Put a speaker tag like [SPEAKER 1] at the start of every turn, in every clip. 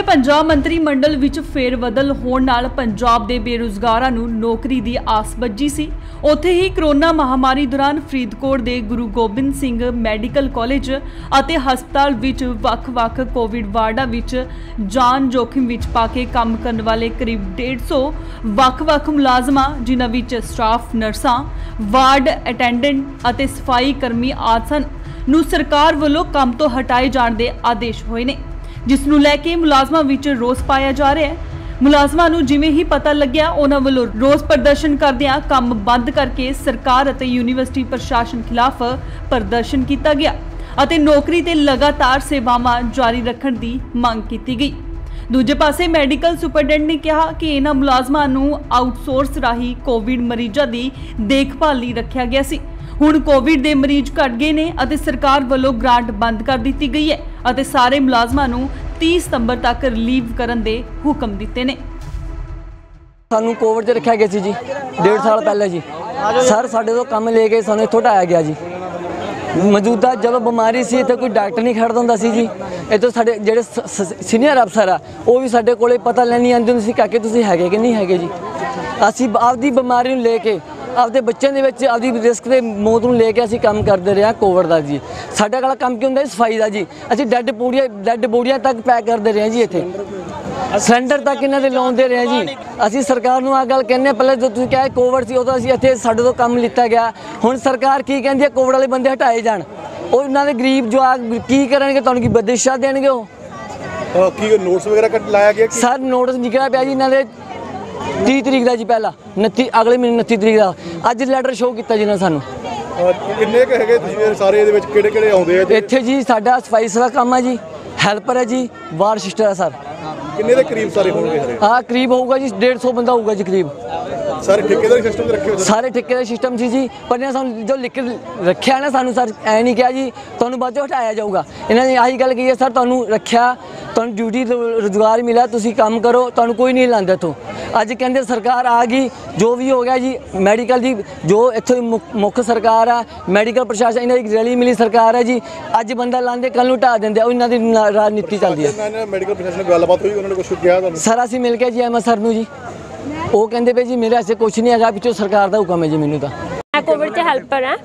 [SPEAKER 1] जिथे पंजाब मंत्री मंडल विच फेरबदल होण नाल पंजाब दे बेरोजगारां नूं नौकरी दी आस बज्जी सी, उत्थे ही कोरोना महामारी दौरान फरीदकोट दे गुरु गोबिंद सिंह मैडिकल कॉलेज अते हस्पताल विच वख-वख कोविड वार्डां विच जान जोखिम विच पाके काम करन वाले करीब 150 वख-वख मुलाजमां जिन्हां विच स्टाफ नर्सां, वार्ड अटेंडेंट अते सफाई कर्मी आदि सन नूं सरकार वल्लों काम तो हटाए जाण दे आदेश होए ने, जिस नूं लैके मुलाजमां विच रोस पाया जा रहा है। मुलाजमां नूं जिवें ही पता लग्या उन्हां वल्लों रोस प्रदर्शन करदिआं काम बंद करके सरकार अते यूनीवर्सिटी प्रशासन खिलाफ प्रदर्शन किया गया अते नौकरी ते लगातार सेवावां जारी रखण दी मंग की गई। दूजे पासे मैडिकल सुपरडेंट ने कहा कि इन्हां मुलाजमां नूं आउटसोर्स राही कोविड मरीजां दी देखभाल लई रखिया गया सी। हुण कोविड दे मरीज घट गए ने अते सरकार वल्लों ग्रांट बंद कर दी गई है अते सारे मुलाजमां नूं 30 सितंबर तक रिलीव करन दे हुक्म दिते ने।
[SPEAKER 2] सानू कोविड च रखा गया जी 1.5 साल पहले जी सर साडे तो काम ले गए सानू इत्थों हटाया गया जी। मौजूदा जब बीमारी सी इत्थे कोई डॉक्टर नहीं खड़दा हुंदा सी जी। इत्थों साडे जिहड़े सीनियर अफसर आ वो भी साडे कोले पता लैनी आंदे हुंदे सी काके तुसीं हैगे कि नहीं हैगे जी। असीं आपदी बीमारी नूं लेके आपदे बच्चों दे विच आपदी रिस्क ते मौत नूं लेके असीं काम करदे रहे कोविड दा जी। साडा वाला काम की हुंदा सफाई दा जी। असीं डेड बोड़ियां तक पैक करदे रहे जी। इत्थे सिलेंडर तक इन्हां दे लाउंदे रहे जी। असीं सरकार नूं आ गल कहने पहले जो तुसीं कहा कोविड सी उदों असीं इत्थे साडे तों काम लिता गया। हुण सरकार की कहंदी है कोविड वाले बंदे हटाए जाण। और इन्हां दे गरीब जवाक की करनगे तुहानूं की बदिशा देणगे ओ
[SPEAKER 3] की नोट्स वगैरह लाया गया
[SPEAKER 2] सर नोटिस निकलिया पिया जी इन्हां दे 30 तरीक का जी पहला 29 अगले महीने 29 तरीक का अज लैटर शो किया जी ने सानू
[SPEAKER 3] किन्ने क हैगे तुसीं सारे इहदे विच किहड़े-किहड़े आउंदे आ
[SPEAKER 2] इत्थे जी साडा सफाई सेवा काम है जी, हेल्पर है जी, वार्ड सिस्टर है सर।
[SPEAKER 3] किन्ने दे करीब सारे होणगे सारे?
[SPEAKER 2] हाँ करीब होगा जी 150 बंदा होगा जी करीब।
[SPEAKER 3] सारे ठेकेदारी सिस्टम रखे हो
[SPEAKER 2] सारे ठेकेदारी सिस्टम सी जी। पर इन्हें सानू जो लिख रखिया ना सानू सर ऐ नहीं कहा जी तुहानू बाद चों हटाया जाऊगा। इन्होंने आही गल कही है सर तुहानू रखिया तुहानू ड्यूटी रोजगार मिला तुसीं काम करो तुहानू कोई नहीं लांदा इत्थों। अज कहते सरकार आ गई जो भी हो गया जी मैडिकल की जो इत्थों मुख सरकार है मैडिकल प्रशासन इन्हां दी रली मिली सरकार है जी। अज बंदा लांदे कल नूं हटा दिंदे इन्हां दी राजनीति चलदी है।
[SPEAKER 3] मैडिकल प्रशासन गलबात हुई उन्होंने कुछ कहा तुहानू?
[SPEAKER 2] सर असीं मिल के जी एम सर नूं जी वो कहते पे जी मेरे ऐसे कुछ नहीं है पिछों सरकार का हुक्म है जी। मैनू तो
[SPEAKER 4] कोविड च हैल्पर है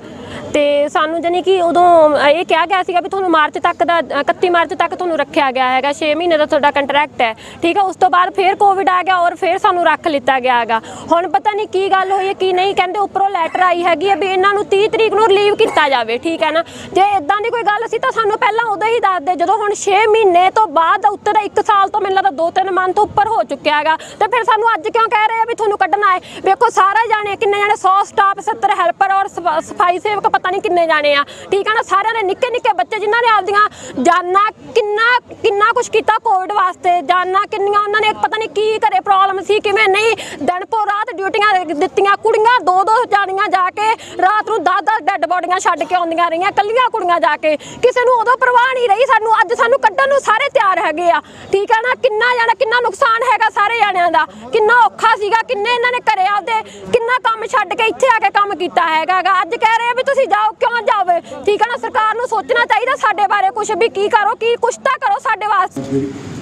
[SPEAKER 4] तो सानू जानी कि उदों ये कहा गया सीगा भी तुहानू मार्च तक का 31 मार्च तक तुहानू रखा गया है 6 महीने का तुहाडा कंट्रैक्ट है ठीक है। उस तो बाद फिर कोविड आ गया और फिर सानू रख लिता गया है। हुण पता नहीं की गल हुई है की नहीं कहते उपरों लैटर आई हैगी भी इन्हां नू 30 तरीक नू रिलीव किया जाए ठीक है ना। जे इदां दी कोई गल सी तां सानू पहलां उदों ही दस दे जदों हुण 6 महीने तो बाद उत्ते 1 साल तो मैनूं लगदा 2-3 मंथ उपर हो चुक्या है तो फिर सानू अज क्यों कह रहे हैं भी तुहानू कड्ढना है। देखो सारे जाने किन्ने जाने 100 स्टाफ 70 हैल्पर और सफाई सेवक पता नहीं किन्ने जाने ठीक है ना। सारे ने निक्के निक्के बच्चे जिन्होंने आपदियां जाना किन्ना कुछ किया कोविड वास्ते जाना किन्नियां उन्होंने पता नहीं की घरे प्रॉब्लम सी किवें नहीं दिन पो रात ड्यूटियां दित्तियां। कुड़ियां 2-2 जानियां जाके रात नूं 10-10 डेड बॉडियां छड्ड के आउंदियां रहियां कल्लियां कुड़ियां जाके किसी नूं उदों परवाह नहीं रही। सानू अज सानू कड्ढण नूं सारे तैयार हैगे आ ठीक है ना। किन्ना जाना किन्ना नुकसान हैगा सारे जाणियां दा किन्ना औखा सीगा किन्ने इन्हां ने घरे आपदे किन्ना काम छड्ड के इत्थे आके काम कीता हैगा। अज कह रहे भी तुसीं जाओ क्यों जाओ ठीक है ना। सरकार नूं सोचना चाहिए साडे बारे कुछ भी की करो की कुछ तां करो साडे वास्ते।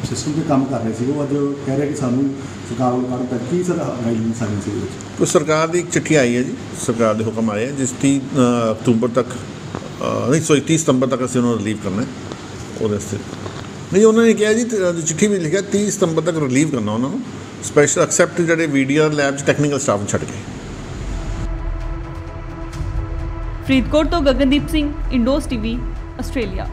[SPEAKER 3] सिस्टम पे काम कर रहे थे वो अज कह रहे कि सानू सरकार वालों का की सर गाइडलाइंस आई सी तो सरकार की एक चिट्ठी आई है जी सरकार के हुक्म आए हैं जिस 30 अक्तूबर तक नहीं सॉरी 30 सितंबर तक असं उन्होंने रिलीव करना है और इससे नहीं उन्होंने कहा जी चिट्ठी भी लिखा 30 सितंबर तक रिलीव करना उन्होंने स्पैशल एक्सैप्ट जो वीडियो लैब टैक्नीकल स्टाफ छड्ड के।
[SPEAKER 1] फरीदकोट तो गगनदीप सिंह इंडोस टीवी आस्ट्रेलिया।